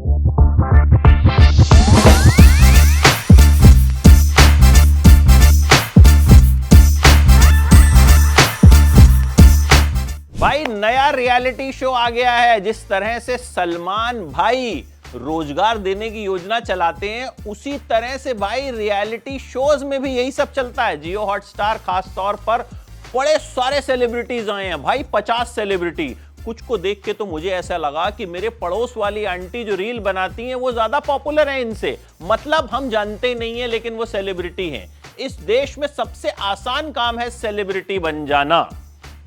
भाई नया reality show आ गया है। जिस तरह से सलमान भाई रोजगार देने की योजना चलाते हैं, उसी तरह से भाई रियलिटी शोज में भी यही सब चलता है। जियो हॉटस्टार खास तौर पर बड़े सारे सेलिब्रिटीज आए हैं भाई, 50 सेलिब्रिटी। कुछ को देख के तो मुझे ऐसा लगा कि मेरे पड़ोस वाली आंटी जो रील बनाती हैं वो ज्यादा पॉपुलर है इनसे। मतलब हम जानते नहीं है लेकिन वो सेलिब्रिटी हैं। इस देश में सबसे आसान काम है सेलिब्रिटी बन जाना।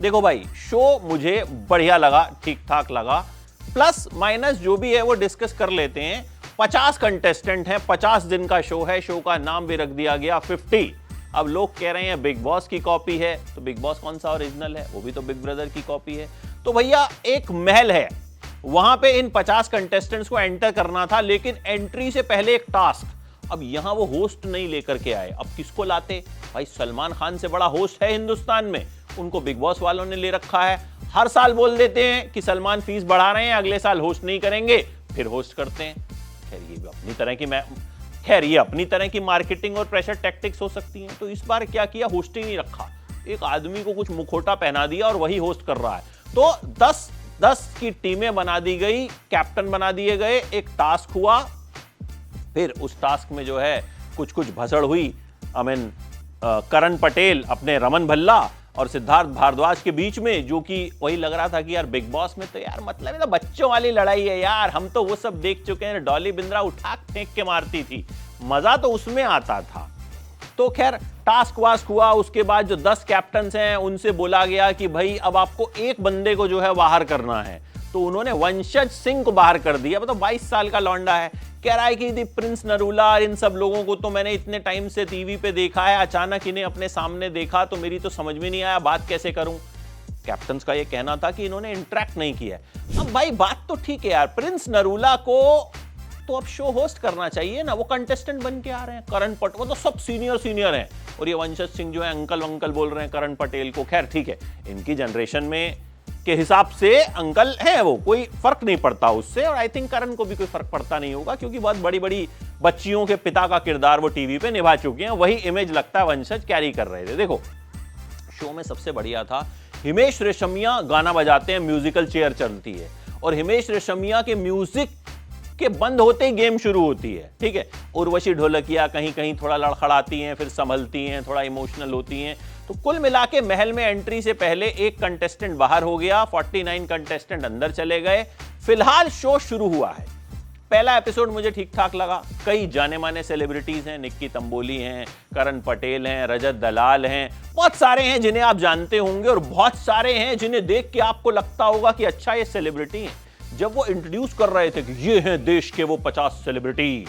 देखो भाई, शो मुझे बढ़िया लगा, ठीक ठाक लगा। प्लस माइनस जो भी है वो डिस्कस कर लेते हैं। 50 कंटेस्टेंट हैं, 50 दिन का शो है। शो का नाम भी रख दिया गया 50। अब लोग कह रहे हैं बिग बॉस की कॉपी है, तो बिग बॉस कौन सा ओरिजिनल है? वो भी तो बिग ब्रदर की कॉपी है। तो भैया एक महल है, वहां पे इन 50 कंटेस्टेंट्स को एंटर करना था, लेकिन एंट्री से पहले एक टास्क। अब यहां वो होस्ट नहीं लेकर के आए। अब किसको लाते? भाई सलमान खान से बड़ा होस्ट है हिंदुस्तान में, उनको बिग बॉस वालों ने ले रखा है। हर साल बोल देते हैं कि सलमान फीस बढ़ा रहे हैं, अगले साल होस्ट नहीं करेंगे, फिर होस्ट करते हैं। खैर ये अपनी तरह की मार्केटिंग और प्रेशर टैक्टिक्स हो सकती हैं। तो इस बार क्या किया, होस्टिंग नहीं रखा, एक आदमी को कुछ मुखौटा पहना दिया और वही होस्ट कर रहा है। तो 10 की टीमें बना दी गई, कैप्टन बना दिए गए, एक टास्क हुआ। फिर उस टास्क में जो है कुछ भसड़ हुई। करण पटेल अपने रमन भल्ला और सिद्धार्थ भारद्वाज के बीच में, जो कि वही लग रहा था कि यार बिग बॉस में तो यार मतलब ये तो बच्चों वाली लड़ाई है यार, हम तो वो सब देख चुके हैं। डॉली बिंद्रा उठा फेंक के मारती थी, मजा तो उसमें आता था। तो खैर टास्क वास्क हुआ। उसके बाद जो 10 कैप्टन्स हैं उनसे बोला गया कि भाई अब आपको एक बंदे को जो है बाहर करना है। तो उन्होंने वंशज सिंह को बाहर कर दिया। मतलब 22 साल का लौंडा है, कह रहा है कि प्रिंस नरूला, इन सब लोगों को तो मैंने इतने टाइम से टीवी पे देखा है, अचानक इन्हें अपने सामने देखा तो मेरी तो समझ में नहीं आया, बात कैसे करूं। कैप्टन्स का ये कहना था कि इन्होंने इंटरेक्ट नहीं किया। अब भाई बात तो ठीक है यार, प्रिंस नरूला को तो अब शो होस्ट करना चाहिए ना, वो कंटेस्टेंट बन के आ रहे हैं। करण पटेल, वो तो सब सीनियर हैं, और ये वंशज सिंह जो है अंकल बोल रहे हैं करण पटेल को। खैर ठीक है, इनकी जनरेशन में के हिसाब से अंकल है, वो कोई फर्क नहीं पड़ता उससे। और आई थिंक करण को भी कोई फर्क पड़ता नहीं होगा, क्योंकि बहुत बड़ी बच्चियों के पिता का किरदार वो टीवी पे निभा चुके हैं। वही इमेज लगता है वंशज कैरी कर रहे थे। देखो शो में सबसे बढ़िया था, हिमेश रेशमिया गाना बजाते हैं, म्यूजिकल चेयर चलती है, और हिमेश रेशमिया के म्यूजिक के बंद होते ही गेम शुरू होती है। ठीक है, उर्वशी ढोलकिया कहीं थोड़ा लड़खड़ाती हैं, फिर संभलती हैं, थोड़ा इमोशनल होती हैं। तो कुल मिला के महल में एंट्री से पहले एक कंटेस्टेंट बाहर हो गया, 49 कंटेस्टेंट अंदर चले गए। फिलहाल शो शुरू हुआ है। पहला एपिसोड मुझे ठीक ठाक लगा। कई जाने माने सेलिब्रिटीज हैं, निक्की तंबोली हैं, करण पटेल हैं, रजत दलाल हैं, बहुत सारे हैं जिन्हें आप जानते होंगे, और बहुत सारे हैं जिन्हें देख के आपको लगता होगा कि अच्छा ये सेलिब्रिटी हैं। जब वो इंट्रोड्यूस कर रहे थे कि ये हैं देश के वो 50 सेलिब्रिटी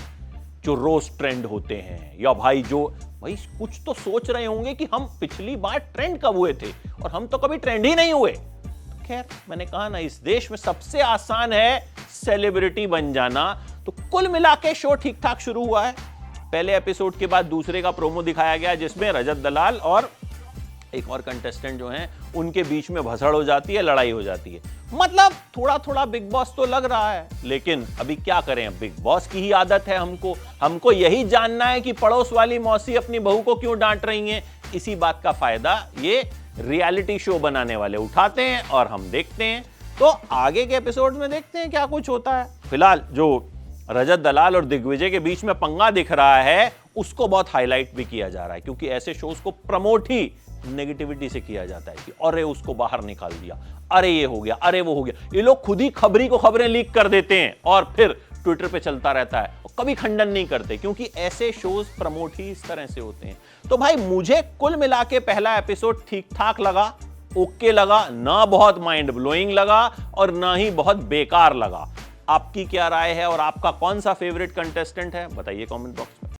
जो रोज ट्रेंड होते हैं, या भाई जो भाई कुछ तो सोच रहे होंगे कि हम पिछली बार ट्रेंड कब हुए थे, और हम तो कभी ट्रेंड ही नहीं हुए। तो खैर मैंने कहा ना, इस देश में सबसे आसान है सेलिब्रिटी बन जाना। तो कुल मिला के शो ठीक ठाक शुरू हुआ है। पहले एपिसोड के बाद दूसरे का प्रोमो दिखाया गया, जिसमें रजत दलाल और एक और कंटेस्टेंट जो हैं उनके बीच में भसड़ हो जाती है, लड़ाई हो जाती है। मतलब थोड़ा बिग बॉस तो लग रहा है, लेकिन अभी क्या करें, बिग बॉस की ही आदत है। हमको यही जानना है कि पड़ोस वाली मौसी अपनी बहू को क्यों डांट रही हैं। इसी बात का फायदा ये रियलिटी शो बनाने वाले उठाते हैं और हम देखते हैं। तो आगे के एपिसोड में देखते हैं क्या कुछ होता है। फिलहाल जो रजत दलाल और दिग्विजय के बीच में पंगा दिख रहा है, उसको बहुत हाईलाइट भी किया जा रहा है, क्योंकि ऐसे शोज को प्रमोट ही नेगेटिविटी से किया जाता है कि अरे उसको बाहर निकाल दिया, अरे ये हो गया, अरे वो हो गया। ये लोग खुद ही खबरें लीक कर देते हैं और फिर ट्विटर पे चलता रहता है, और कभी खंडन नहीं करते, क्योंकि ऐसे शोज प्रमोट ही इस तरह से होते हैं। तो भाई मुझे कुल मिला के पहला एपिसोड ठीक ठाक लगा, ओके लगा, ना बहुत माइंड ब्लोइंग लगा और ना ही बहुत बेकार लगा। आपकी क्या राय है और आपका कौन सा फेवरेट कंटेस्टेंट है, बताइए कमेंट बॉक्स में।